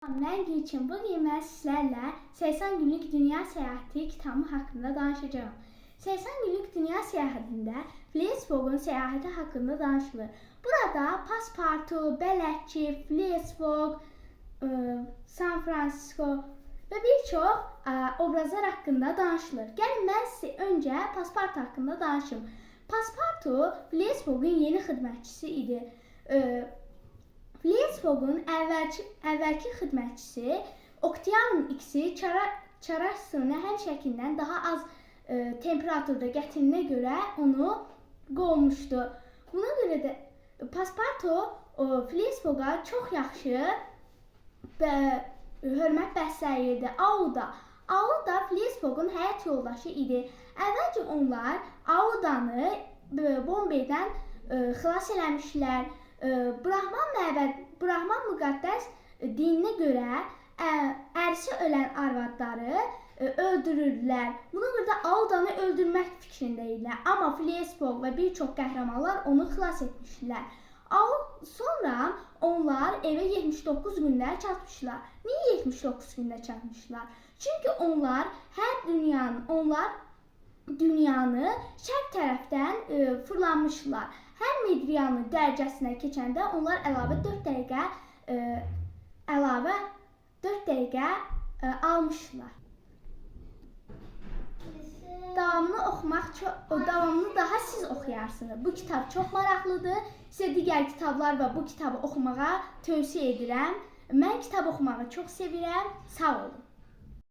Mən Gülçin, bugün mən sizlərlə 80 günlük dünya səyahəti kitabı haqqında danışacağım. 80 günlük dünya səyahətində Phileas Fogg'un səyahəti haqqında danışılır. Burada Paspartu, Bələdçi, Phileas Fogg, San Francisco və bir çox obrazlar haqqında danışılır. Gəlin mən sizə öncə Paspartu haqqında danışım. Paspartu Phileas Fogg'un yeni xidmətçisi idi. Phileas Fogg'un əvvəlki xidmətçisi Oktyabr X'i çaraj suyunu həmişəkindən daha az temperaturda gətirdiyinə görə onu qovmuşdu. Buna görə də Paspartu Phileas Fogg'a çox yaxşı hörmət bəsləyirdi. Auda Phileas Fogg'un həyat yoldaşı idi. Əvvəlcə onlar Audanı Bombay'dən xilas eləmişlər. Brahman müqəddəs dininə görə ərisi ölən arvadları öldürürlər. Buna görə də Audanı öldürmək fikrində idilər. Amma Phileas Fogg və bir çox qəhrəmanlar onu xilas etmişlər. Sonra onlar evə 79 gündə çatmışlar. Niyə 79 gündə çatmışlar? Çünki onlar dünyanı şərq tərəfdən fırlanmışlar. Hər Medriyanı dərəcəsinə keçəndə onlar əlavə 4 dəqiqə almışlar. Davamını daha siz oxuyarsınız. Bu kitab çox maraqlıdır. Sizə digər kitablar və bu kitabı oxumağa tövsiyə edirəm. Mən kitab oxumağı çox sevirəm. Sağ olun.